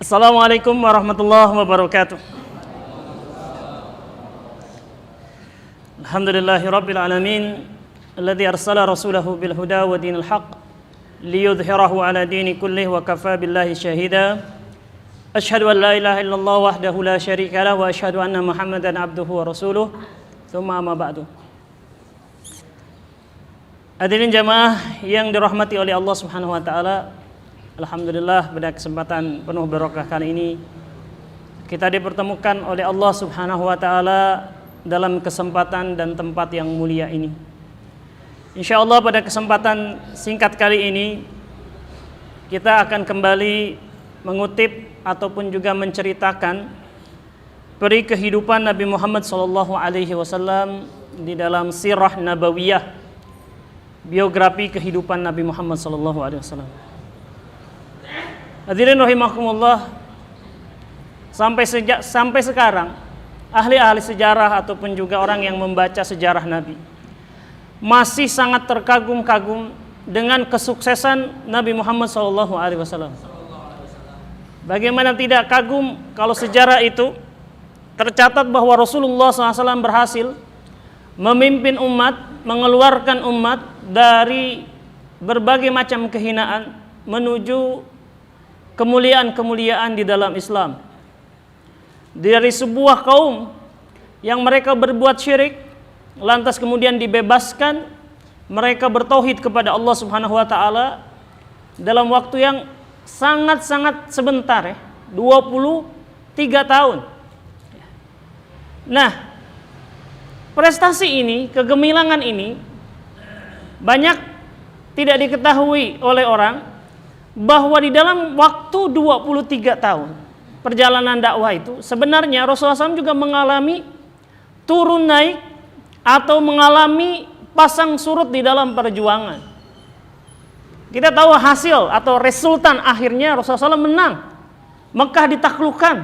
Assalamualaikum warahmatullahi wabarakatuh. Alhamdulillahi rabbil alamin alladzi arsala rasulahu bil huda wa dinil haqq liyudhhirahu ala dini kullih wa kafa billahi syahida. Asyhadu an la ilaha illallah wahdahu la syarika lah wa asyhadu anna Muhammadan abduhu wa rasuluh. Tsumma amma ba'du. Hadirin jamaah yang dirahmati oleh Allah Subhanahu wa taala, alhamdulillah pada kesempatan penuh barokah kali ini kita dipertemukan oleh Allah Subhanahu wa taala dalam kesempatan dan tempat yang mulia ini. Insyaallah pada kesempatan singkat kali ini kita akan kembali mengutip ataupun juga menceritakan peri kehidupan Nabi Muhammad SAW di dalam sirah nabawiyah, biografi kehidupan Nabi Muhammad SAW. Hadirin rahimakumullah, sampai sekarang ahli-ahli sejarah ataupun juga orang yang membaca sejarah Nabi masih sangat terkagum-kagum dengan kesuksesan Nabi Muhammad SAW. Bagaimana tidak kagum kalau sejarah itu tercatat bahwa Rasulullah SAW berhasil memimpin umat, mengeluarkan umat dari berbagai macam kehinaan menuju kemuliaan-kemuliaan di dalam Islam. Dari sebuah kaum yang mereka berbuat syirik, lantas kemudian dibebaskan, mereka bertauhid kepada Allah Subhanahu wa taala dalam waktu yang sangat-sangat sebentar, 23 tahun. Nah, prestasi ini, kegemilangan ini banyak tidak diketahui oleh orang bahwa di dalam waktu 23 tahun perjalanan dakwah itu sebenarnya Rasulullah SAW juga mengalami turun naik atau mengalami pasang surut di dalam perjuangan. Kita tahu hasil atau resultan akhirnya Rasulullah SAW menang, Mekah ditaklukkan,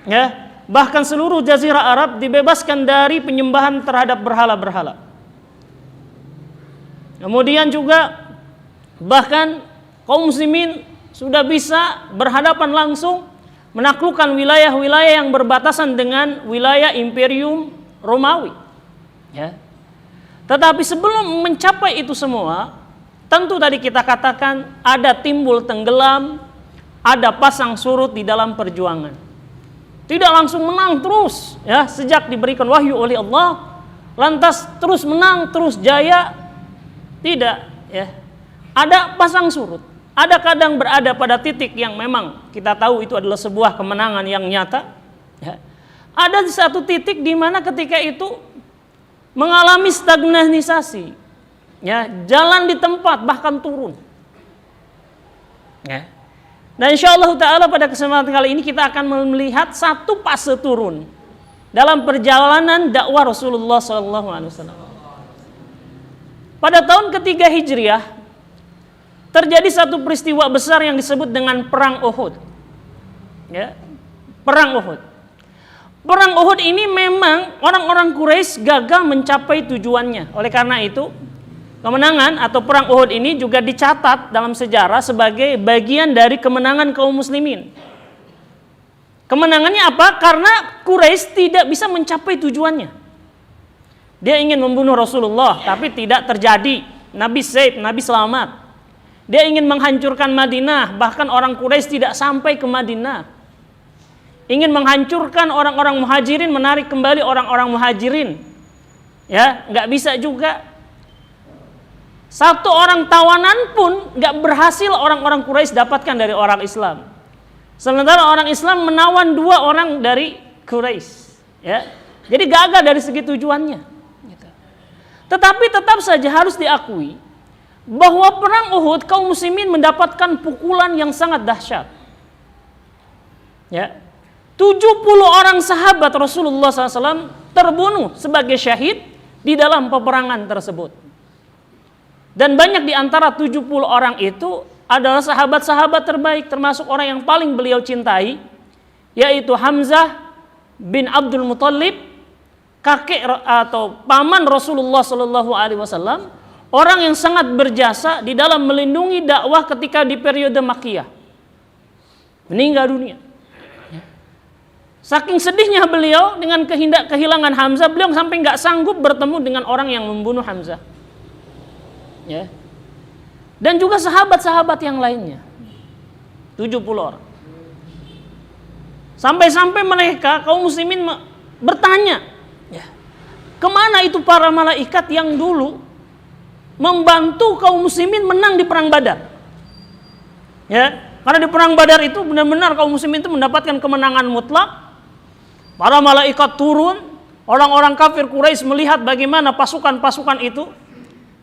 ya. Bahkan seluruh jazirah Arab dibebaskan dari penyembahan terhadap berhala-berhala. Kemudian juga bahkan kaum muslimin sudah bisa berhadapan langsung menaklukkan wilayah-wilayah yang berbatasan dengan wilayah Imperium Romawi, ya. Tetapi sebelum mencapai itu semua, tentu tadi kita katakan ada timbul tenggelam, ada pasang surut di dalam perjuangan. Tidak langsung menang terus, ya, sejak diberikan wahyu oleh Allah lantas terus menang, terus jaya. Tidak, ya. Ada pasang surut. Ada kadang berada pada titik yang memang kita tahu itu adalah sebuah kemenangan yang nyata, ya. Ada di satu titik di mana ketika itu mengalami stagnanisasi, ya, jalan di tempat bahkan turun, ya. Dan insyaallah ta'ala pada kesempatan kali ini kita akan melihat satu fase turun dalam perjalanan dakwah Rasulullah SAW. Pada tahun ketiga Hijriah terjadi satu peristiwa besar yang disebut dengan Perang Uhud, ya, Perang Uhud. Perang Uhud ini memang orang-orang Quraisy gagal mencapai tujuannya. Oleh karena itu kemenangan atau Perang Uhud ini juga dicatat dalam sejarah sebagai bagian dari kemenangan kaum muslimin. Kemenangannya apa? Karena Quraisy tidak bisa mencapai tujuannya. Dia ingin membunuh Rasulullah, tapi tidak terjadi. Nabi safe, Nabi selamat. Dia ingin menghancurkan Madinah, bahkan orang Quraisy tidak sampai ke Madinah. Ingin menghancurkan orang-orang muhajirin, menarik kembali orang-orang muhajirin, ya, nggak bisa juga. Satu orang tawanan pun gak berhasil orang-orang Quraisy dapatkan dari orang Islam. Sementara orang Islam menawan 2 orang dari Quraisy, ya. Jadi gagal dari segi tujuannya, gitu. Tetapi tetap saja harus diakui bahwa perang Uhud kaum muslimin mendapatkan pukulan yang sangat dahsyat, ya. 70 orang sahabat Rasulullah SAW terbunuh sebagai syahid di dalam peperangan tersebut. Dan banyak di antara 70 orang itu adalah sahabat-sahabat terbaik, termasuk orang yang paling beliau cintai, yaitu Hamzah bin Abdul Muttalib, kakek atau paman Rasulullah SAW, orang yang sangat berjasa di dalam melindungi dakwah ketika di periode Makkiyah. Meninggal dunia. Saking sedihnya beliau dengan kehilangan Hamzah, beliau sampai nggak sanggup bertemu dengan orang yang membunuh Hamzah. Ya. Dan juga sahabat-sahabat yang lainnya. 70 orang. Sampai-sampai mereka, kaum muslimin bertanya, ya, kemana itu para malaikat yang dulu membantu kaum muslimin menang di perang Badar? Ya, karena di perang Badar itu benar-benar kaum muslimin itu mendapatkan kemenangan mutlak. Para malaikat turun, orang-orang kafir Quraisy melihat bagaimana pasukan-pasukan itu.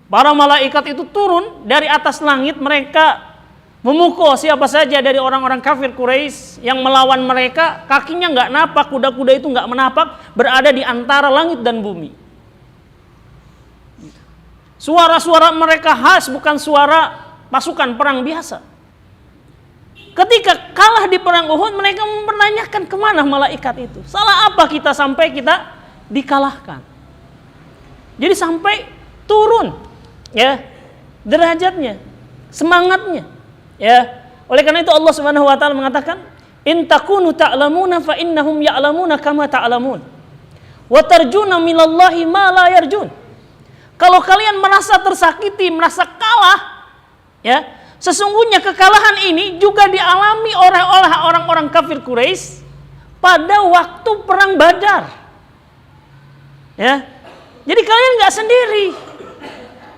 Para malaikat itu turun dari atas langit, mereka memukul siapa saja dari orang-orang kafir Quraisy yang melawan mereka, kakinya nggak napak, kuda-kuda itu nggak menapak, berada di antara langit dan bumi. Suara-suara mereka khas, bukan suara pasukan perang biasa. Ketika kalah di perang Uhud, mereka mempertanyakan kemana malaikat itu. Salah apa kita sampai kita dikalahkan? Jadi sampai turun, ya, derajatnya, semangatnya, ya. Oleh karena itu Allah Subhanahu wa taala mengatakan, "In takunu ta'lamuna fa innahum ya'lamuna kama ta'lamun. Wa tarjuna minallahi ma la yarjun." Kalau kalian merasa tersakiti, merasa kalah, ya, sesungguhnya kekalahan ini juga dialami oleh orang-orang kafir Quraisy pada waktu perang Badar. Ya, jadi kalian nggak sendiri.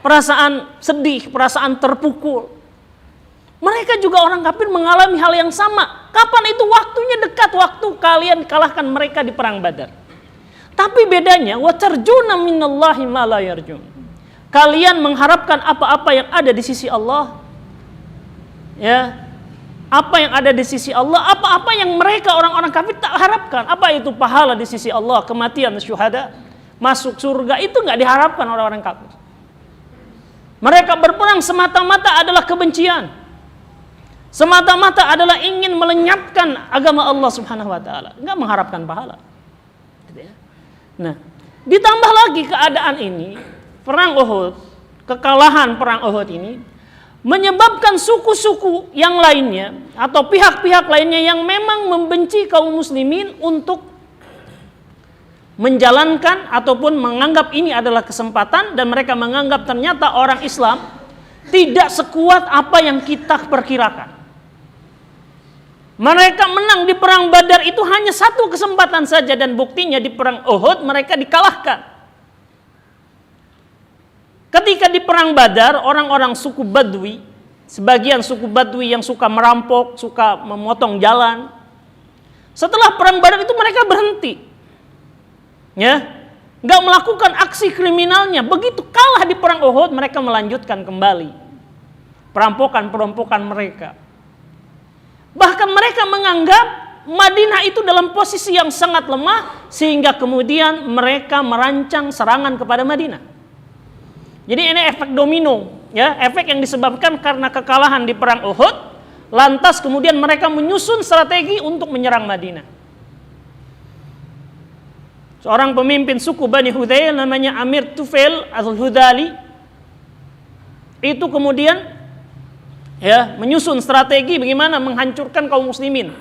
Perasaan sedih, perasaan terpukul. Mereka juga orang kafir mengalami hal yang sama. Kapan itu waktunya? Dekat waktu kalian kalahkan mereka di perang Badar. Tapi bedanya, wa tarjuna minallahi ma la yarjun. Kalian mengharapkan apa-apa yang ada di sisi Allah. Ya, apa yang ada di sisi Allah, apa-apa yang mereka orang-orang kafir tak harapkan. Apa itu pahala di sisi Allah, kematian syuhada, masuk surga, itu nggak diharapkan orang-orang kafir. Mereka berperang semata-mata adalah kebencian, semata-mata adalah ingin melenyapkan agama Allah Subhanahu wa taala, nggak mengharapkan pahala. Nah, ditambah lagi keadaan ini, perang Uhud, kekalahan perang Uhud ini menyebabkan suku-suku yang lainnya atau pihak-pihak lainnya yang memang membenci kaum muslimin untuk menjalankan ataupun menganggap ini adalah kesempatan, dan mereka menganggap ternyata orang Islam tidak sekuat apa yang kita perkirakan. Mereka menang di perang Badar itu hanya satu kesempatan saja, dan buktinya di perang Uhud mereka dikalahkan. Ketika di perang Badar, orang-orang suku Badui, sebagian suku Badui yang suka merampok, suka memotong jalan, setelah perang Badar itu mereka berhenti, ya, nggak melakukan aksi kriminalnya. Begitu kalah di perang Uhud, mereka melanjutkan kembali perampokan-perampokan mereka. Bahkan mereka menganggap Madinah itu dalam posisi yang sangat lemah, sehingga kemudian mereka merancang serangan kepada Madinah. Jadi ini efek domino, ya, efek yang disebabkan karena kekalahan di perang Uhud, lantas kemudian mereka menyusun strategi untuk menyerang Madinah. Seorang pemimpin suku Bani Hudayl namanya Amir Tufail Al-Hudali, itu kemudian, ya, menyusun strategi bagaimana menghancurkan kaum muslimin.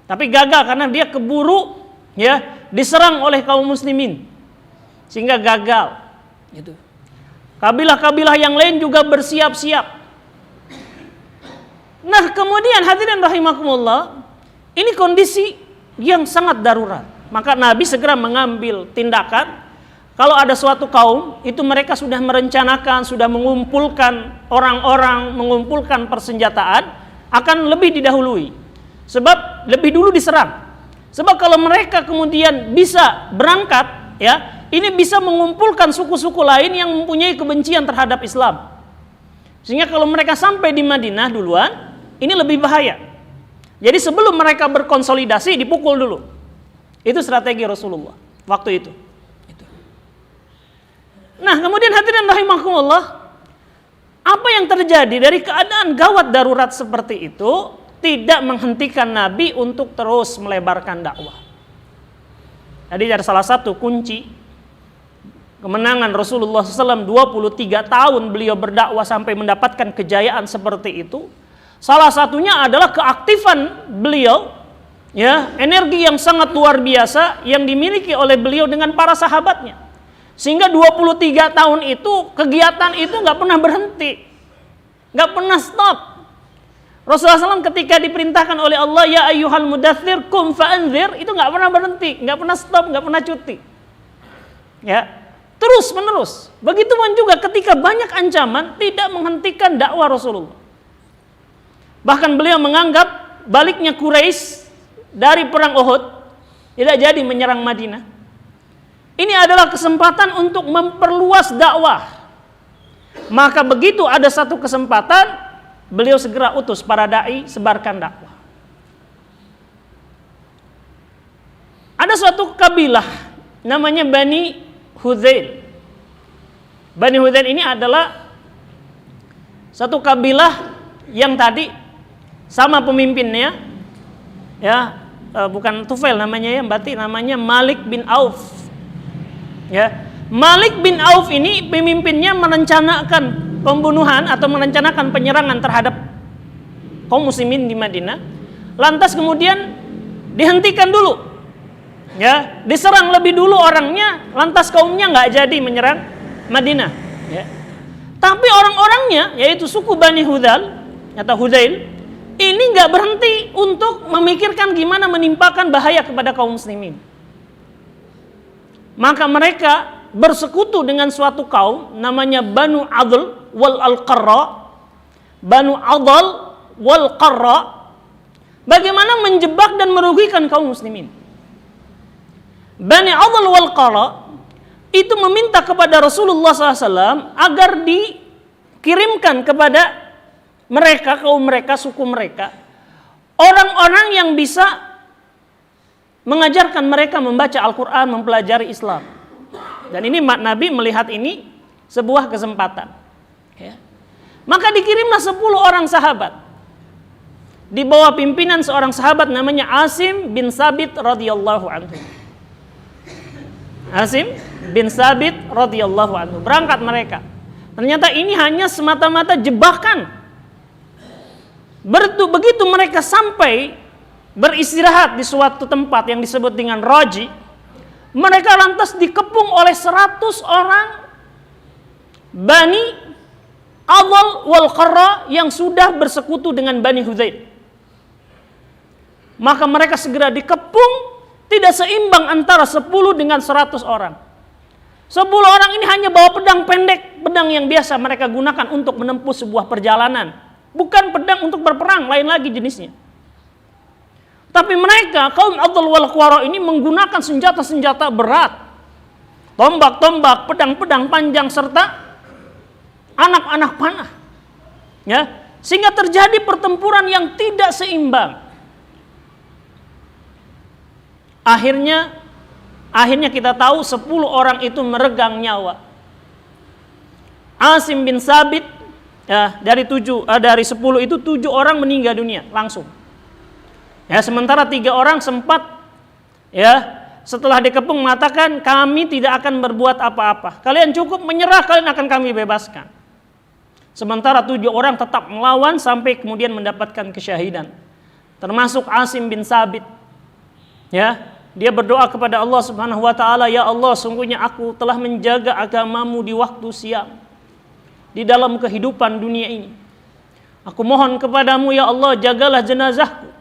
Tapi gagal karena dia keburu, ya, diserang oleh kaum muslimin, sehingga gagal. Gitu. Kabilah-kabilah yang lain juga bersiap-siap. Nah, kemudian hadirin rahimakumullah, ini kondisi yang sangat darurat. Maka Nabi segera mengambil tindakan. Kalau ada suatu kaum, itu mereka sudah merencanakan, sudah mengumpulkan orang-orang, mengumpulkan persenjataan, akan lebih didahului. Sebab lebih dulu diserang. Sebab kalau mereka kemudian bisa berangkat, ya, ini bisa mengumpulkan suku-suku lain yang mempunyai kebencian terhadap Islam. Sehingga kalau mereka sampai di Madinah duluan, ini lebih bahaya. Jadi sebelum mereka berkonsolidasi, dipukul dulu. Itu strategi Rasulullah waktu itu. Nah, kemudian hadirin rahimakumullah, apa yang terjadi dari keadaan gawat darurat seperti itu tidak menghentikan Nabi untuk terus melebarkan dakwah. Jadi ada salah satu kunci kemenangan Rasulullah SAW 23 tahun beliau berdakwah sampai mendapatkan kejayaan seperti itu. Salah satunya adalah keaktifan beliau, ya, energi yang sangat luar biasa yang dimiliki oleh beliau dengan para sahabatnya. Sehingga 23 tahun itu kegiatan itu nggak pernah berhenti, nggak pernah stop. Rasulullah SAW ketika diperintahkan oleh Allah, ya ayyuhal mudaththir qum fa'anzir, itu nggak pernah berhenti, nggak pernah stop, nggak pernah cuti. Ya, terus menerus. Begitupun juga ketika banyak ancaman, tidak menghentikan dakwah Rasulullah. Bahkan beliau menganggap baliknya Quraisy dari perang Uhud tidak jadi menyerang Madinah. Ini adalah kesempatan untuk memperluas dakwah. Maka begitu ada satu kesempatan, beliau segera utus para dai sebarkan dakwah. Ada suatu kabilah namanya Bani Hudzail. Bani Hudzail ini adalah satu kabilah yang tadi sama pemimpinnya, ya, bukan Tufail namanya ya, berarti namanya Malik bin Auf. Ya, Malik bin Auf ini pemimpinnya merencanakan pembunuhan atau merencanakan penyerangan terhadap kaum muslimin di Madinah. Lantas kemudian dihentikan dulu, ya, diserang lebih dulu orangnya, lantas kaumnya nggak jadi menyerang Madinah. Ya. Tapi orang-orangnya, yaitu suku Bani Hudzail atau Hudzail, ini nggak berhenti untuk memikirkan gimana menimpakan bahaya kepada kaum muslimin. Maka mereka bersekutu dengan suatu kaum namanya Banu Adl wal Al-Qarra. Banu Adl wal Qarra, bagaimana menjebak dan merugikan kaum muslimin. Bani Adl wal Qarra itu meminta kepada Rasulullah SAW agar dikirimkan kepada mereka, kaum mereka, suku mereka, orang-orang yang bisa mengajarkan mereka membaca Al-Quran, mempelajari Islam. Dan ini Nabi melihat ini sebuah kesempatan. Ya. Maka dikirimlah 10 orang sahabat di bawah pimpinan seorang sahabat namanya Asim bin Sabit radhiyallahu anhu. Asim bin Sabit radhiyallahu anhu. Berangkat mereka. Ternyata ini hanya semata-mata jebakan. Begitu mereka sampai beristirahat di suatu tempat yang disebut dengan Raji, mereka lantas dikepung oleh 100 orang Bani Adl wal Qarra yang sudah bersekutu dengan Bani Hudzail. Maka mereka segera dikepung, tidak seimbang antara 10 dengan 100 orang. 10 orang ini hanya bawa pedang pendek, pedang yang biasa mereka gunakan untuk menempuh sebuah perjalanan, bukan pedang untuk berperang, lain lagi jenisnya. Tapi mereka, kaum Adl wal Qarra ini menggunakan senjata-senjata berat. Tombak-tombak, pedang-pedang panjang, serta anak-anak panah. Ya, sehingga terjadi pertempuran yang tidak seimbang. Akhirnya kita tahu 10 orang itu meregang nyawa. Asim bin Sabit, ya, dari 10 itu 7 orang meninggal dunia langsung. Ya, sementara 3 orang sempat, ya, setelah dikepung mengatakan, kami tidak akan berbuat apa-apa. Kalian cukup menyerah, kalian akan kami bebaskan. Sementara 7 orang tetap melawan sampai kemudian mendapatkan kesyahidan. Termasuk Asim bin Sabit. Ya, dia berdoa kepada Allah Subhanahu wa taala, ya Allah, sungguhnya aku telah menjaga agamamu di waktu siang, di dalam kehidupan dunia ini. Aku mohon kepadamu, ya Allah, jagalah jenazahku,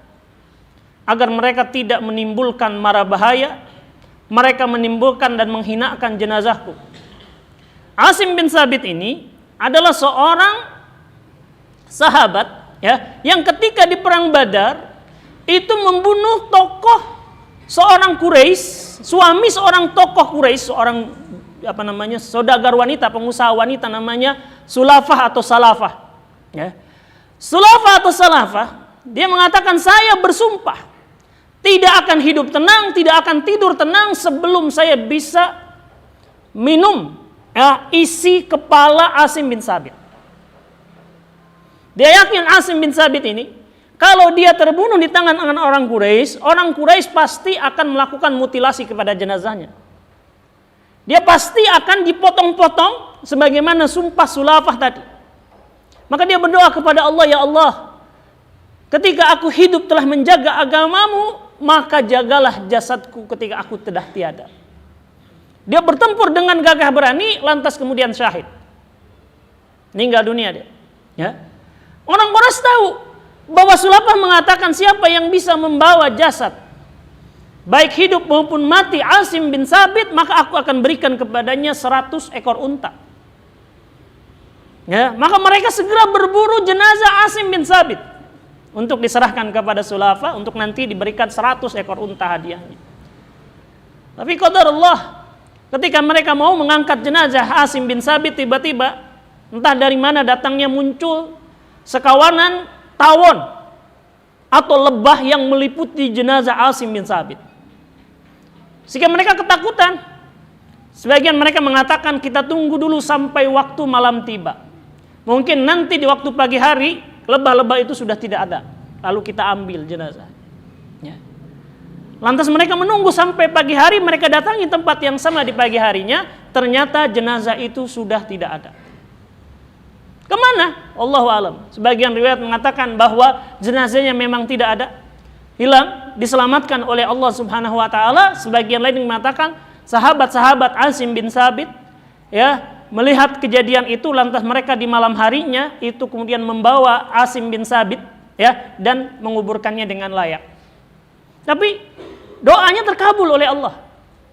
agar mereka tidak menimbulkan mara bahaya, mereka menimbulkan dan menghinakan jenazahku. Asim bin Sabit ini adalah seorang sahabat, ya, yang ketika di perang Badar itu membunuh tokoh seorang Quraisy, suami seorang tokoh Quraisy, seorang saudagar wanita, pengusaha wanita namanya Sulafah atau Salafah. Ya. Sulafah atau Salafah, dia mengatakan, saya bersumpah tidak akan hidup tenang, tidak akan tidur tenang sebelum saya bisa minum, ya, isi kepala Asim bin Sabit. Dia yakin Asim bin Sabit ini, kalau dia terbunuh di tangan orang Quraisy pasti akan melakukan mutilasi kepada jenazahnya. Dia pasti akan dipotong-potong sebagaimana sumpah Sulafah tadi. Maka dia berdoa kepada Allah, ya Allah, ketika aku hidup telah menjaga agamamu, maka jagalah jasadku ketika aku telah tiada. Dia bertempur dengan gagah berani, lantas kemudian syahid. Meninggal dunia dia. Ya. Orang Quraisy tahu bahwa Sulafah mengatakan siapa yang bisa membawa jasad baik hidup maupun mati Asim bin Sabit, maka aku akan berikan kepadanya 100 ekor unta. Ya, maka mereka segera berburu jenazah Asim bin Sabit untuk diserahkan kepada Sulafah untuk nanti diberikan 100 ekor unta hadiahnya. Tapi qadarullah, ketika mereka mau mengangkat jenazah Asim bin Sabit, tiba-tiba entah dari mana datangnya muncul sekawanan tawon atau lebah yang meliputi jenazah Asim bin Sabit. Sehingga mereka ketakutan. Sebagian mereka mengatakan kita tunggu dulu sampai waktu malam tiba. Mungkin nanti di waktu pagi hari lebah-lebah itu sudah tidak ada. Lalu kita ambil jenazah. Ya. Lantas mereka menunggu sampai pagi hari, mereka datangi tempat yang sama di pagi harinya, ternyata jenazah itu sudah tidak ada. Kemana? Allahu alam. Sebagian riwayat mengatakan bahwa jenazahnya memang tidak ada, hilang, diselamatkan oleh Allah Subhanahu wa taala. Sebagian lain mengatakan sahabat-sahabat Asim bin Sabit ya melihat kejadian itu, lantas mereka di malam harinya itu kemudian membawa Asim bin Sabit ya dan menguburkannya dengan layak. Tapi doanya terkabul oleh Allah.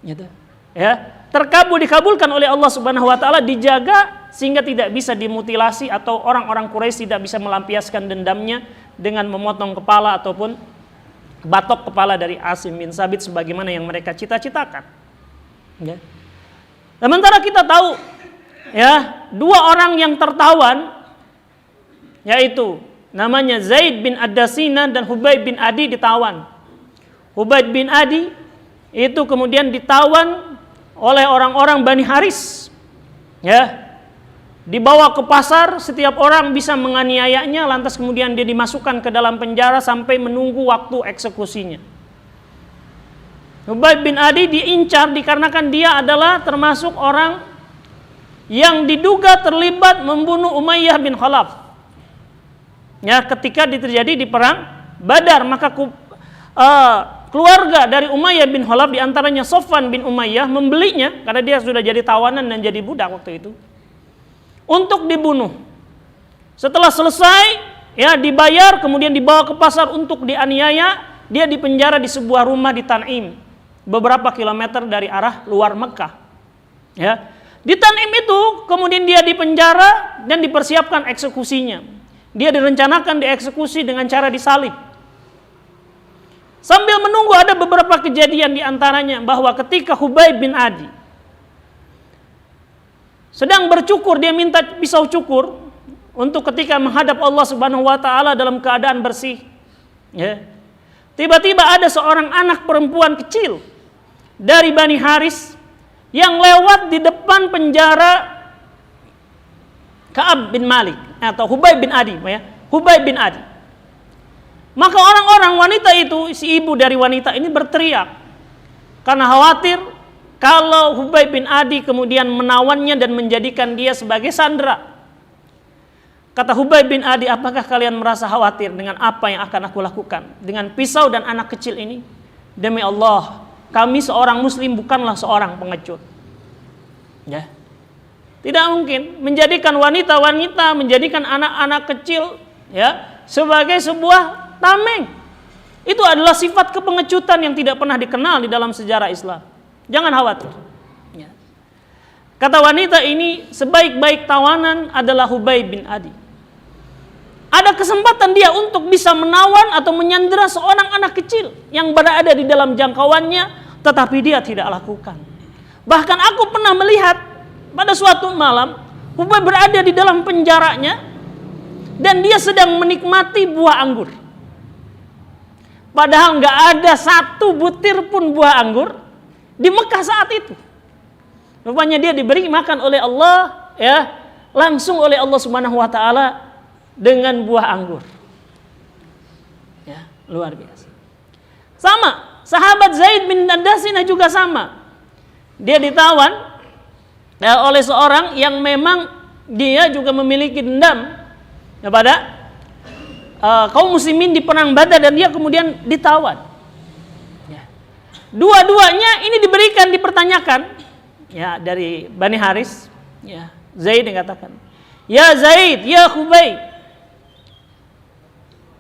Gitu. Ya, dikabulkan oleh Allah Subhanahu wa taala, dijaga sehingga tidak bisa dimutilasi atau orang-orang Quraisy tidak bisa melampiaskan dendamnya dengan memotong kepala ataupun batok kepala dari Asim bin Sabit sebagaimana yang mereka cita-citakan. Ya. Sementara kita tahu ya, dua orang yang tertawan yaitu namanya Zaid bin Ad-Dasina dan Hubayb bin Adi ditawan. Hubayb bin Adi itu kemudian ditawan oleh orang-orang Bani Haris. Ya. Dibawa ke pasar, setiap orang bisa menganiayanya, lantas kemudian dia dimasukkan ke dalam penjara sampai menunggu waktu eksekusinya. Hubayb bin Adi diincar dikarenakan dia adalah termasuk orang yang diduga terlibat membunuh Umayyah bin Khalaf. Ya, ketika terjadi di perang Badar, maka keluarga dari Umayyah bin Khalaf diantaranya Sofwan bin Umayyah membelinya karena dia sudah jadi tawanan dan jadi budak waktu itu, untuk dibunuh. Setelah selesai ya dibayar, kemudian dibawa ke pasar untuk dianiaya. Dia dipenjara di sebuah rumah di Tan'im, beberapa kilometer dari arah luar Mekah. Ya, di Tan'im itu kemudian dia dipenjara dan dipersiapkan eksekusinya. Dia direncanakan dieksekusi dengan cara disalib. Sambil menunggu ada beberapa kejadian, diantaranya bahwa ketika Hubayb bin Adi sedang bercukur, dia minta pisau cukur untuk ketika menghadap Allah Subhanahu wa taala dalam keadaan bersih. Ya. Tiba-tiba ada seorang anak perempuan kecil dari Bani Haris yang lewat di depan penjara Ka'ab bin Malik atau Hubayb bin Adi, ya. Hubayb bin Adi. Maka orang-orang wanita itu, si ibu dari wanita ini berteriak karena khawatir kalau Hubayb bin Adi kemudian menawannya dan menjadikan dia sebagai sandera. Kata Hubayb bin Adi, apakah kalian merasa khawatir dengan apa yang akan aku lakukan dengan pisau dan anak kecil ini? Demi Allah, kami seorang muslim bukanlah seorang pengecut. Ya. Tidak mungkin menjadikan wanita-wanita, menjadikan anak-anak kecil ya sebagai sebuah tameng. Itu adalah sifat kepengecutan yang tidak pernah dikenal di dalam sejarah Islam. Jangan khawatir. Ya. Kata wanita ini, sebaik-baik tawanan adalah Hubayb bin Adi. Ada kesempatan dia untuk bisa menawan atau menyandera seorang anak kecil yang berada di dalam jangkauannya, tetapi dia tidak lakukan. Bahkan aku pernah melihat pada suatu malam, Hubayb berada di dalam penjaranya dan dia sedang menikmati buah anggur. Padahal nggak ada satu butir pun buah anggur di Mekah saat itu. Rupanya dia diberi makan oleh Allah ya, langsung oleh Allah Subhanahu wa taala dengan buah anggur. Ya, luar biasa. Sama, sahabat Zaid bin Ad-Dasina juga sama. Dia ditawan ya, oleh seorang yang memang dia juga memiliki dendam kepada kaum muslimin di perang Badar dan dia kemudian ditawan. Ya. Dua-duanya ini diberikan, dipertanyakan ya dari Bani Haris. Ya, Zaid yang katakan, "Ya Zaid, ya Khubayb,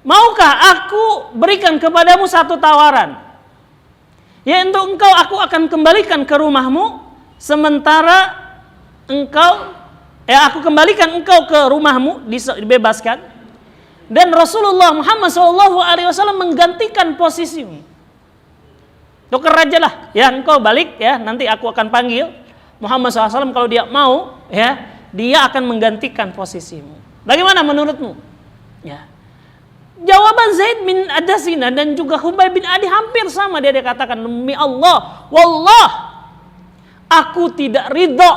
maukah aku berikan kepadamu satu tawaran? Ya, untuk engkau aku akan kembalikan ke rumahmu, sementara aku kembalikan engkau ke rumahmu, dibebaskan, dan Rasulullah Muhammad SAW menggantikan posisimu. Tukar aja lah, ya engkau balik ya, nanti aku akan panggil Muhammad SAW, kalau dia mau ya, dia akan menggantikan posisimu. Bagaimana menurutmu?" Ya. Jawaban Zaid bin Adasina dan juga Khubayb bin Adi hampir sama. Dia katakan, "Demi Allah, wallah, aku tidak ridho.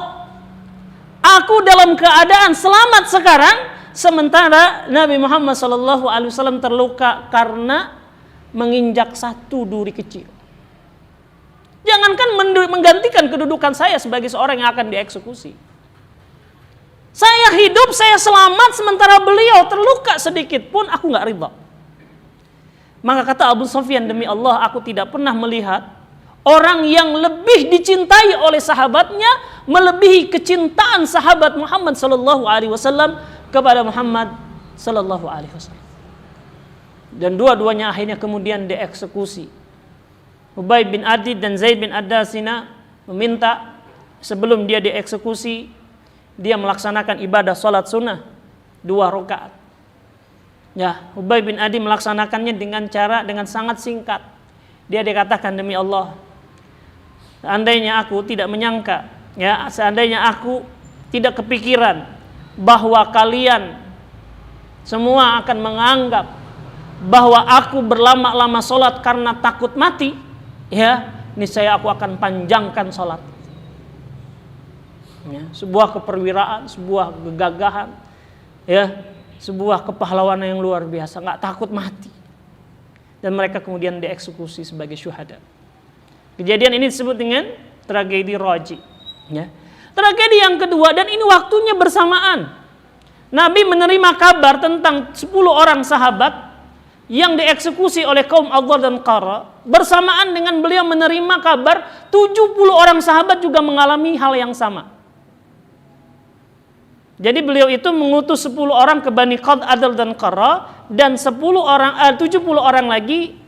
Aku dalam keadaan selamat sekarang, sementara Nabi Muhammad SAW terluka karena menginjak satu duri kecil. Jangankan menggantikan kedudukan saya sebagai seorang yang akan dieksekusi. Saya hidup, saya selamat, sementara beliau terluka sedikit pun aku nggak ridha." Maka kata Abu Sufyan, "Demi Allah, aku tidak pernah melihat orang yang lebih dicintai oleh sahabatnya melebihi kecintaan sahabat Muhammad sallallahu alaihi wasallam kepada Muhammad sallallahu alaihi wasallam." Dan dua-duanya akhirnya kemudian dieksekusi. Khubayb bin Adi dan Zaid bin Adasina meminta sebelum dia dieksekusi, dia melaksanakan ibadah salat sunnah 2 rakaat. Ya, Khubayb bin Adi melaksanakannya dengan sangat singkat. Dia dikatakan, "Demi Allah, seandainya aku tidak menyangka, ya, seandainya aku tidak kepikiran bahwa kalian semua akan menganggap bahwa aku berlama-lama sholat karena takut mati, ya, niscaya aku akan panjangkan sholat." Ya, sebuah keperwiraan, sebuah kegagahan, ya, sebuah kepahlawanan yang luar biasa, nggak takut mati. Dan mereka kemudian dieksekusi sebagai syuhada. Kejadian ini disebut dengan tragedi Raji. Ya. Tragedi yang kedua, dan ini waktunya bersamaan. Nabi menerima kabar tentang 10 orang sahabat yang dieksekusi oleh kaum Adhar dan Qara. Bersamaan dengan beliau menerima kabar 70 orang sahabat juga mengalami hal yang sama. Jadi beliau itu mengutus 10 orang ke Bani Qad, Adal dan Qara, dan 70 orang lagi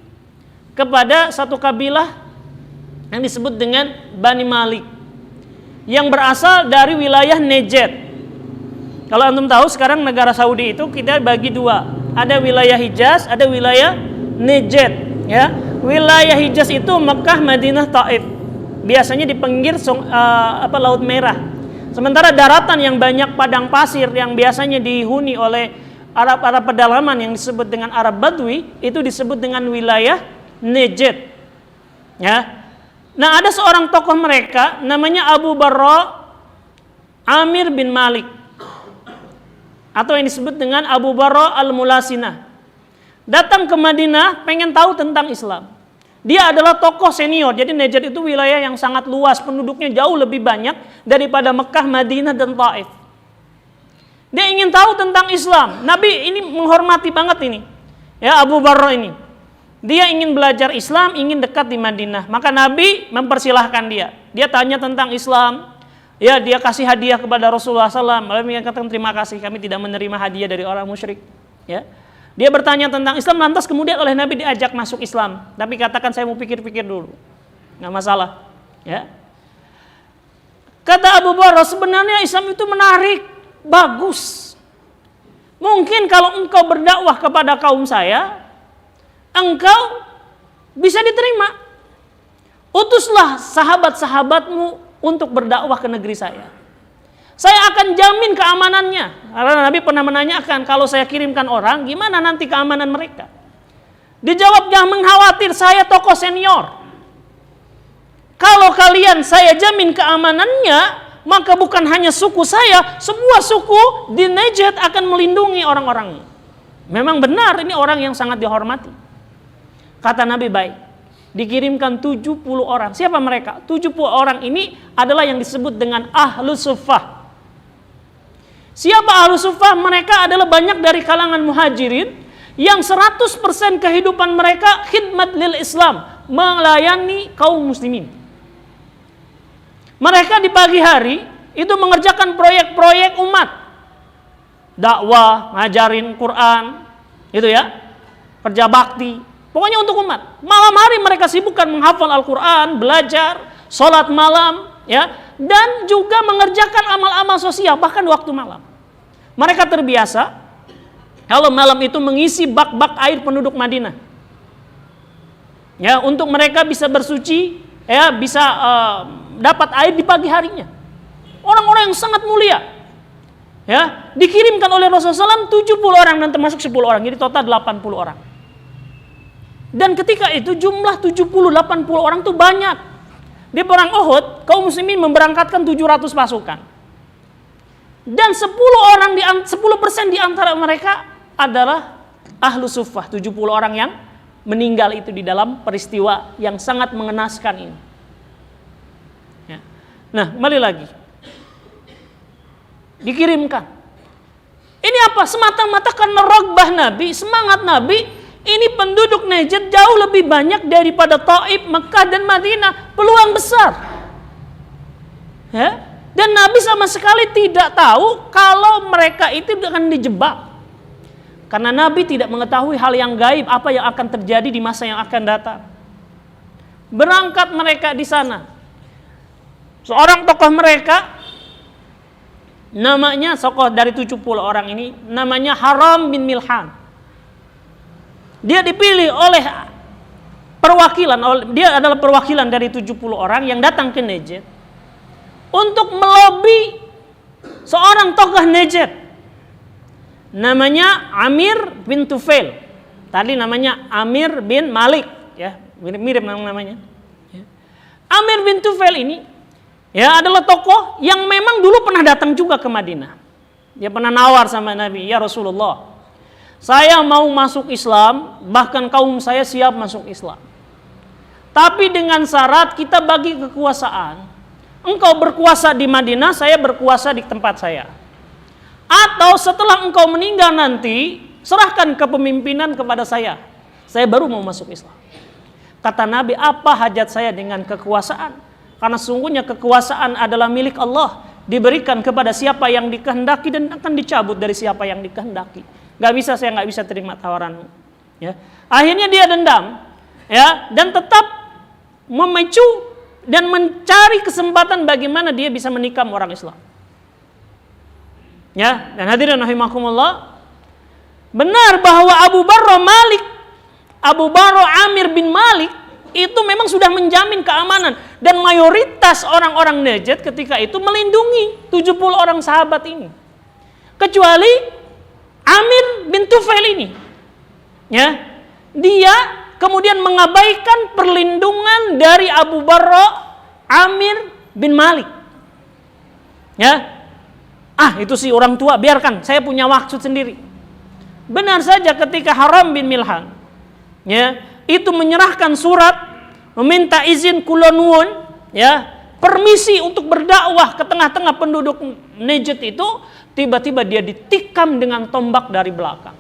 kepada satu kabilah yang disebut dengan Bani Malik, yang berasal dari wilayah Najd. Kalau antum tahu sekarang negara Saudi itu kita bagi 2. Ada wilayah Hijaz, ada wilayah Najd, ya. Wilayah Hijaz itu Mekah, Madinah, Taif. Biasanya di pinggir Laut Merah. Sementara daratan yang banyak padang pasir yang biasanya dihuni oleh Arab pedalaman yang disebut dengan Arab Badui, itu disebut dengan wilayah Najd. Ya. Nah, ada seorang tokoh mereka namanya Abu Barra Amir bin Malik, atau yang disebut dengan Abu Barra al-Mulasinah. Datang ke Madinah pengen tahu tentang Islam. Dia adalah tokoh senior. Jadi Najd itu wilayah yang sangat luas, penduduknya jauh lebih banyak daripada Mekah, Madinah, dan Taif. Dia ingin tahu tentang Islam. Nabi ini menghormati banget ini, ya, Abu Barra ini. Dia ingin belajar Islam, ingin dekat di Madinah. Maka Nabi mempersilahkan dia. Dia tanya tentang Islam. Ya, dia kasih hadiah kepada Rasulullah SAW. Lalu mengatakan, "Terima kasih, kami tidak menerima hadiah dari orang musyrik." Ya. Dia bertanya tentang Islam, lantas kemudian oleh Nabi diajak masuk Islam. Tapi katakan, "Saya mau pikir-pikir dulu." Nggak masalah. Ya. Kata Abu Barra, "Sebenarnya Islam itu menarik, bagus. Mungkin kalau engkau berdakwah kepada kaum saya, engkau bisa diterima. Utuslah sahabat-sahabatmu untuk berdakwah ke negeri saya. Saya akan jamin keamanannya." Karena Nabi pernah menanyakan, kalau saya kirimkan orang, gimana nanti keamanan mereka? Dijawab, "Jangan khawatir, saya tokoh senior. Kalau kalian saya jamin keamanannya, maka bukan hanya suku saya, semua suku di Najd akan melindungi orang-orang." Memang benar, ini orang yang sangat dihormati. Kata Nabi, "Baik." Dikirimkan 70 orang. Siapa mereka? 70 orang ini adalah yang disebut dengan Ahlus Suffah. Siapa Ahlus Suffah? Mereka adalah banyak dari kalangan muhajirin yang 100% kehidupan mereka khidmat lil Islam, melayani kaum muslimin. Mereka di pagi hari itu mengerjakan proyek-proyek umat, dakwah, ngajarin Quran, itu ya, kerja bakti, pokoknya untuk umat. Malam hari mereka sibukkan menghafal Al-Quran, belajar, sholat malam, ya, dan juga mengerjakan amal-amal sosial bahkan waktu malam. Mereka terbiasa kalau malam itu mengisi bak-bak air penduduk Madinah, ya, untuk mereka bisa bersuci, ya, bisa dapat air di pagi harinya. Orang-orang yang sangat mulia, ya, dikirimkan oleh Rasulullah SAW 70 orang dan termasuk 10 orang, jadi total 80 orang. Dan ketika itu jumlah 70-80 orang itu banyak. Di perang Uhud, kaum muslimin memberangkatkan 700 pasukan. Dan 10% di antara mereka adalah ahlu suffah, 70 orang yang meninggal itu di dalam peristiwa yang sangat mengenaskan ini. Ya. Nah, kembali lagi. Dikirimkan. Ini apa? Semata-mata karena rogbah Nabi, semangat Nabi. Ini penduduk Najd jauh lebih banyak daripada Taif, Mekah dan Madinah. Peluang besar. Ya? Dan Nabi sama sekali tidak tahu kalau mereka itu akan dijebak. Karena Nabi tidak mengetahui hal yang gaib, apa yang akan terjadi di masa yang akan datang. Berangkat mereka di sana. Seorang tokoh mereka, namanya, tokoh dari 70 orang ini, namanya Haram bin Milhan. Dia dipilih oleh perwakilan, dia adalah perwakilan dari 70 orang yang datang ke Najd untuk melobi seorang tokoh Najd namanya Amir bin Tufail. Tadi namanya Amir bin Malik, ya, mirip namanya. Amir bin Tufail ini, ya, adalah tokoh yang memang dulu pernah datang juga ke Madinah. Dia pernah nawar sama Nabi, ya Rasulullah, saya mau masuk Islam, bahkan kaum saya siap masuk Islam. Tapi dengan syarat kita bagi kekuasaan. Engkau berkuasa di Madinah, saya berkuasa di tempat saya. Atau setelah engkau meninggal nanti, serahkan kepemimpinan kepada saya. Saya baru mau masuk Islam. Kata Nabi, apa hajat saya dengan kekuasaan? Karena sungguhnya kekuasaan adalah milik Allah, diberikan kepada siapa yang dikehendaki dan akan dicabut dari siapa yang dikehendaki. Saya nggak bisa terima tawaranmu. Ya. Akhirnya dia dendam, ya, dan tetap memicu dan mencari kesempatan bagaimana dia bisa menikam orang Islam. Ya, dan hadirin rahimakumullah, benar bahwa Abu Barro Amir bin Malik itu memang sudah menjamin keamanan, dan mayoritas orang-orang Najd ketika itu melindungi 70 orang sahabat ini. Kecuali Amir bin Tufail ini, ya, dia kemudian mengabaikan perlindungan dari Abu Barro Amir bin Malik. Ya, itu sih orang tua, biarkan, saya punya maksud sendiri. Benar saja ketika Haram bin Milhan, ya, itu menyerahkan surat meminta izin kulonwun, ya, permisi untuk berdakwah ke tengah-tengah penduduk Najd itu, tiba-tiba dia ditikam dengan tombak dari belakang.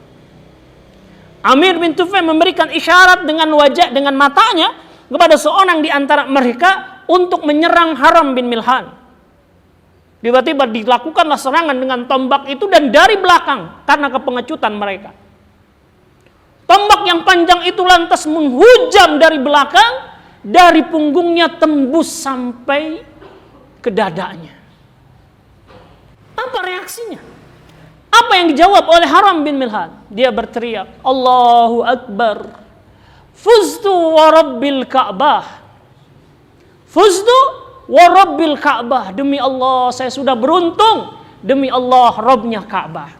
Amir bin Tufail memberikan isyarat dengan wajah, dengan matanya kepada seorang di antara mereka untuk menyerang Haram bin Milhan. Tiba-tiba dilakukanlah serangan dengan tombak itu dan dari belakang karena kepengecutan mereka. Tombak yang panjang itu lantas menghujam dari belakang, dari punggungnya tembus sampai ke dadanya. Apa reaksinya? Apa yang dijawab oleh Haram bin Milhan? Dia berteriak, Allahu Akbar, fuztu wa rabbil Ka'bah, fuztu wa rabbil Ka'bah, demi Allah saya sudah beruntung, demi Allah Robnya Ka'bah.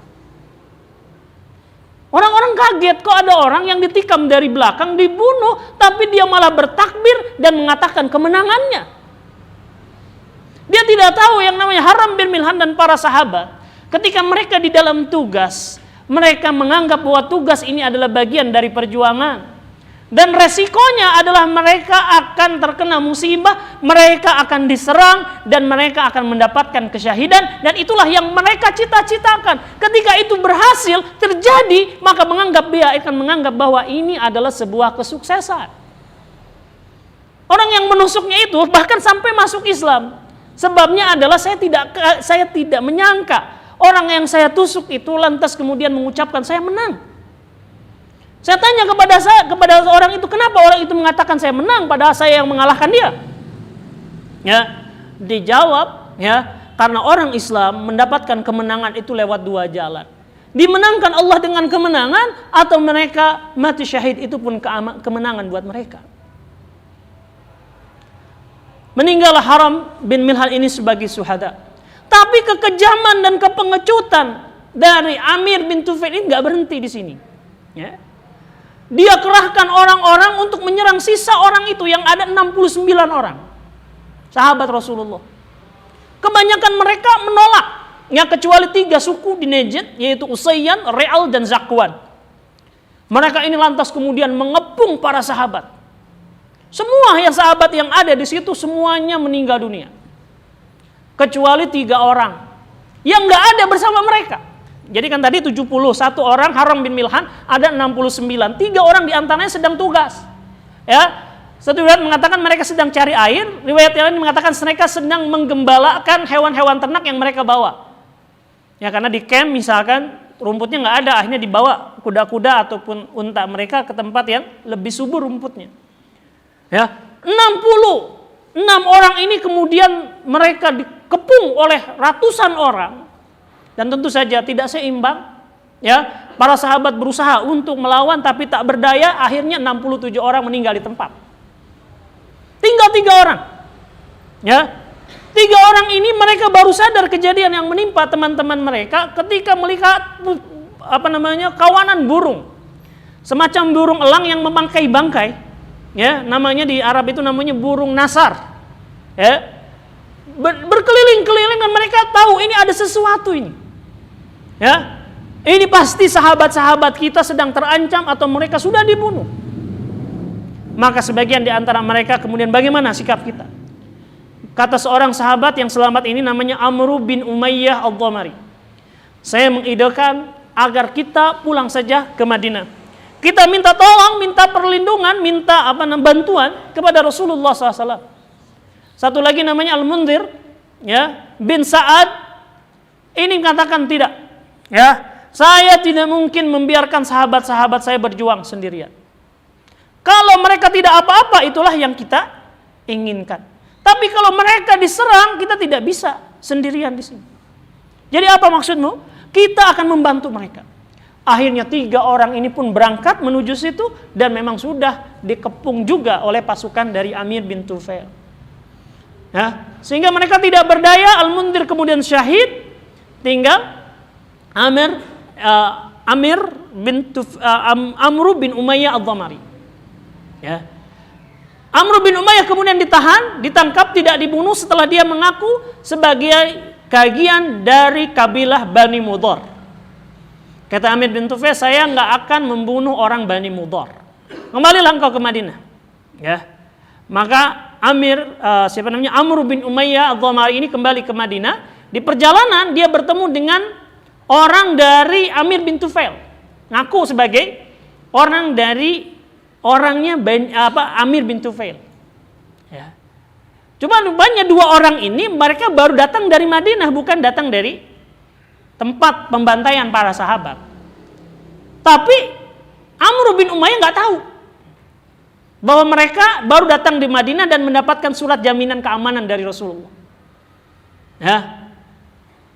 Orang-orang kaget, kok ada orang yang ditikam dari belakang, dibunuh, tapi dia malah bertakbir dan mengatakan kemenangannya. Dia tidak tahu yang namanya Haram bin Milhan dan para sahabat. Ketika mereka di dalam tugas, mereka menganggap bahwa tugas ini adalah bagian dari perjuangan. Dan resikonya adalah mereka akan terkena musibah, mereka akan diserang, dan mereka akan mendapatkan kesyahidan. Dan itulah yang mereka cita-citakan. Ketika itu berhasil terjadi, maka dia akan menganggap bahwa ini adalah sebuah kesuksesan. Orang yang menusuknya itu bahkan sampai masuk Islam. Sebabnya adalah saya tidak menyangka orang yang saya tusuk itu lantas kemudian mengucapkan saya menang. Saya tanya kepada orang itu, kenapa orang itu mengatakan saya menang padahal saya yang mengalahkan dia? Ya, dijawab ya, karena orang Islam mendapatkan kemenangan itu lewat dua jalan. Dimenangkan Allah dengan kemenangan, atau mereka mati syahid, itu pun kemenangan buat mereka. Meninggallah Haram bin Milhan ini sebagai syuhada. Tapi kekejaman dan kepengecutan dari Amir bin Tufail ini nggak berhenti di sini. Ya. Dia kerahkan orang-orang untuk menyerang sisa orang itu yang ada 69 orang. Sahabat Rasulullah. Kebanyakan mereka menolak. Ya, kecuali 3 suku di Najd, yaitu Usayyan, Re'al, dan Zakwan. Mereka ini lantas kemudian mengepung para sahabat. Semua sahabat yang ada di situ semuanya meninggal dunia. Kecuali 3 orang yang nggak ada bersama mereka. Jadi kan tadi 71 orang Haram bin Milhan, ada 69. 3 orang diantaranya sedang tugas. Ya, satu riwayat mengatakan mereka sedang cari air, riwayat yang lain mengatakan mereka sedang menggembalakan hewan-hewan ternak yang mereka bawa. Ya, karena di camp misalkan rumputnya nggak ada, akhirnya dibawa kuda-kuda ataupun unta mereka ke tempat yang lebih subur rumputnya. Ya, 66 orang ini kemudian mereka dikepung oleh ratusan orang. Dan tentu saja tidak seimbang. Ya, para sahabat berusaha untuk melawan tapi tak berdaya, akhirnya 67 orang meninggal di tempat. Tinggal 3 orang. Ya. 3 orang ini mereka baru sadar kejadian yang menimpa teman-teman mereka ketika melihat kawanan burung. Semacam burung elang yang memangkai bangkai. Ya, namanya di Arab itu namanya burung nasar. Ya. Berkeliling-keliling dan mereka tahu ini ada sesuatu ini. Ya, ini pasti sahabat-sahabat kita sedang terancam atau mereka sudah dibunuh. Maka sebagian di antara mereka kemudian bagaimana sikap kita? Kata seorang sahabat yang selamat ini namanya Amr bin Umayyah Ad-Dhamari. Saya mengidekan agar kita pulang saja ke Madinah. Kita minta tolong, minta perlindungan, minta bantuan kepada Rasulullah SAW. Satu lagi namanya Al-Mundhir, ya, bin Sa'ad. Ini katakan tidak. Ya, saya tidak mungkin membiarkan sahabat-sahabat saya berjuang sendirian. Kalau mereka tidak apa-apa, itulah yang kita inginkan. Tapi kalau mereka diserang, kita tidak bisa sendirian di sini. Jadi apa maksudmu? Kita akan membantu mereka. Akhirnya 3 orang ini pun berangkat menuju situ dan memang sudah dikepung juga oleh pasukan dari Amir bin Tufail. Ya, sehingga mereka tidak berdaya. Al-Mundhir kemudian syahid, tinggal Amr bin Umayyah Ad-Dhamari. Ya. Amr bin Umayyah kemudian ditangkap, tidak dibunuh setelah dia mengaku sebagai bagian dari kabilah Bani Mudhar. Kata Amir bin Tufail, saya nggak akan membunuh orang Bani Mudhar. Kembalilah engkau ke Madinah. Ya. Maka Amr bin Umayyah Ad-Dhamari ini kembali ke Madinah. Di perjalanan dia bertemu dengan orang dari Amir bin Tufail, ngaku sebagai orang dari Amir bin Tufail. Ya. Cuma rupanya 2 orang ini mereka baru datang dari Madinah, bukan datang dari tempat pembantaian para sahabat. Tapi Amr bin Umayyah nggak tahu bahwa mereka baru datang di Madinah dan mendapatkan surat jaminan keamanan dari Rasulullah. Ya.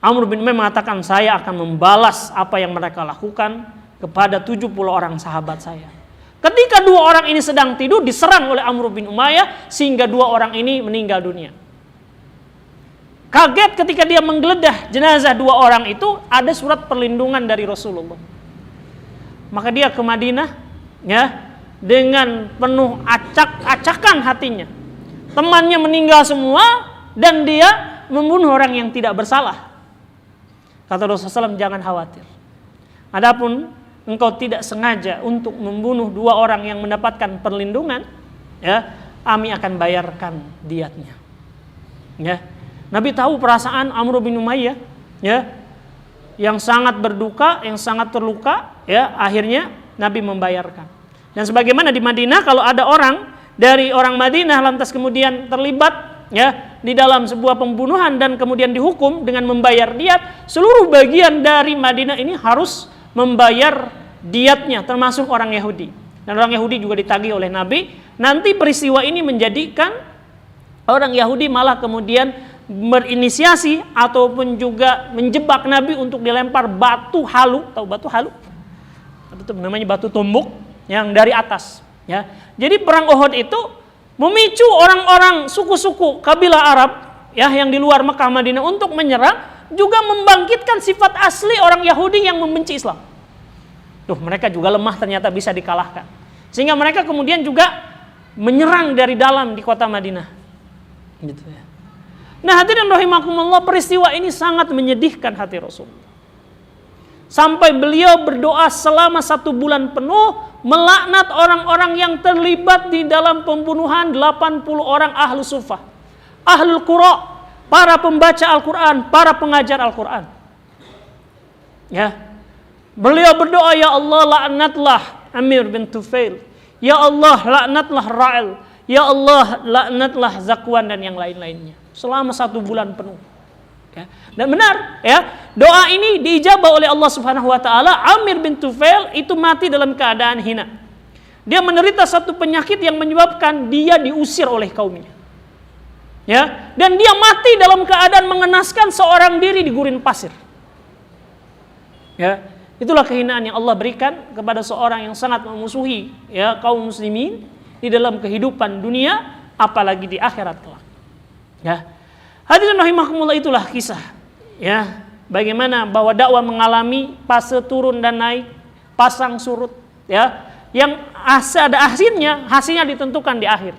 Amr bin Umayyah mengatakan, saya akan membalas apa yang mereka lakukan kepada 70 orang sahabat saya. Ketika 2 orang ini sedang tidur, diserang oleh Amr bin Umayyah sehingga 2 orang ini meninggal dunia. Kaget ketika dia menggeledah jenazah 2 orang itu, ada surat perlindungan dari Rasulullah. Maka dia ke Madinah, ya, dengan penuh acak-acakan hatinya. Temannya meninggal semua dan dia membunuh orang yang tidak bersalah. Kata Rasulullah SAW, jangan khawatir. Adapun engkau tidak sengaja untuk membunuh 2 orang yang mendapatkan perlindungan, ya, kami akan bayarkan diatnya. Ya. Nabi tahu perasaan Amr bin Umayyah, ya, yang sangat berduka, yang sangat terluka, ya, akhirnya Nabi membayarkan. Dan sebagaimana di Madinah, kalau ada orang dari orang Madinah lantas kemudian terlibat, ya, di dalam sebuah pembunuhan dan kemudian dihukum dengan membayar diat, seluruh bagian dari Madinah ini harus membayar diatnya, termasuk orang Yahudi. Dan orang Yahudi juga ditagih oleh Nabi. Nanti peristiwa ini menjadikan orang Yahudi malah kemudian berinisiasi ataupun juga menjebak Nabi untuk dilempar batu halu. Tahu batu halu? Itu namanya batu tumbuk yang dari atas, ya. Jadi perang Uhud itu memicu orang-orang suku-suku kabilah Arab, ya, yang di luar Mekah Madinah untuk menyerang, juga membangkitkan sifat asli orang Yahudi yang membenci Islam. Tuh, mereka juga lemah ternyata bisa dikalahkan. Sehingga mereka kemudian juga menyerang dari dalam di kota Madinah. Gitu ya. Nah, hadirin rahimakumullah, peristiwa ini sangat menyedihkan hati Rasulullah. Sampai beliau berdoa selama 1 bulan penuh melaknat orang-orang yang terlibat di dalam pembunuhan 80 orang ahlu suffah, ahlul qura, para pembaca Al-Quran, para pengajar Al-Quran. Ya. Beliau berdoa, ya Allah laknatlah Amir bin Tufail, ya Allah laknatlah Ra'il, ya Allah laknatlah Zakwan dan yang lain-lainnya. Selama 1 bulan penuh. Ya. Dan benar, ya, doa ini diijabah oleh Allah Subhanahu wa taala. Amir bin Tufail itu mati dalam keadaan hina. Dia menderita satu penyakit yang menyebabkan dia diusir oleh kaumnya. Ya, dan dia mati dalam keadaan mengenaskan seorang diri di gurun pasir. Ya, itulah kehinaan yang Allah berikan kepada seorang yang sangat memusuhi, ya, kaum muslimin di dalam kehidupan dunia, apalagi di akhirat kelak. Ya. Hadirin rahimakumullah, itulah kisah, ya, bagaimana bahwa dakwah mengalami fase turun dan naik, pasang surut, ya, yang ada hasilnya ditentukan di akhir.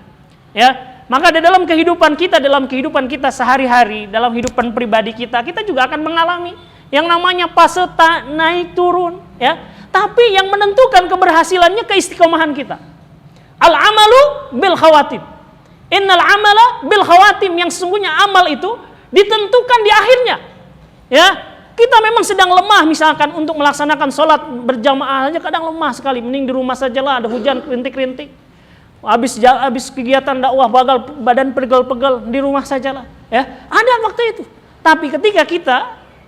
Ya, maka di dalam kehidupan kita sehari-hari, dalam kehidupan pribadi kita juga akan mengalami yang namanya fase naik turun, ya. Tapi yang menentukan keberhasilannya keistiqomahan kita. Al-amalu bil khawatim. Innal amala bil khawatim, yang sesungguhnya amal itu ditentukan di akhirnya. Ya, kita memang sedang lemah misalkan untuk melaksanakan sholat berjamaah aja kadang lemah sekali, mending di rumah sajalah, ada hujan rintik-rintik. Habis kegiatan dakwah badan pegel-pegel, di rumah sajalah. Ya, ada waktu itu. Tapi ketika kita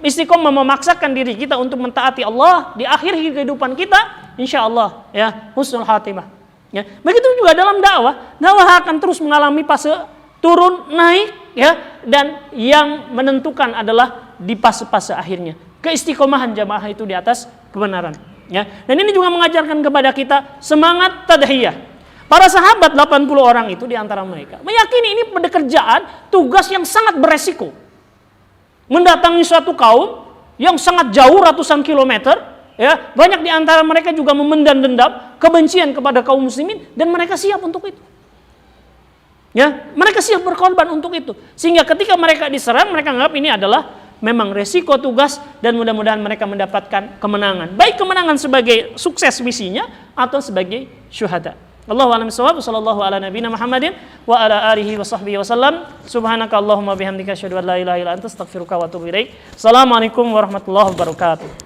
istiqomah memaksakan diri kita untuk mentaati Allah di akhir kehidupan kita, insya Allah, ya, husnul khatimah. Ya, begitu juga dalam dakwah akan terus mengalami fase turun naik, ya, dan yang menentukan adalah di fase-fase akhirnya keistiqomahan jamaah itu di atas kebenaran, ya. Dan ini juga mengajarkan kepada kita semangat tadhiyah. Para sahabat 80 orang itu di antara mereka meyakini ini pekerjaan tugas yang sangat beresiko, mendatangi suatu kaum yang sangat jauh ratusan kilometer. Ya, banyak di antara mereka juga memendam dendam kebencian kepada kaum muslimin dan mereka siap untuk itu. Ya, mereka siap berkorban untuk itu. Sehingga ketika mereka diserang, mereka anggap ini adalah memang resiko tugas dan mudah-mudahan mereka mendapatkan kemenangan. Baik kemenangan sebagai sukses misinya atau sebagai syuhada. Allahu a'lam bishawab. Sallallahu ala nabiyina Muhammadin wa ala alihi wa sahbihi wasallam. Subhanaka Allahumma bihamdika asyhadu an la ilaha illa anta astaghfiruka wa atubu ilaik. Assalamualaikum warahmatullahi wabarakatuh.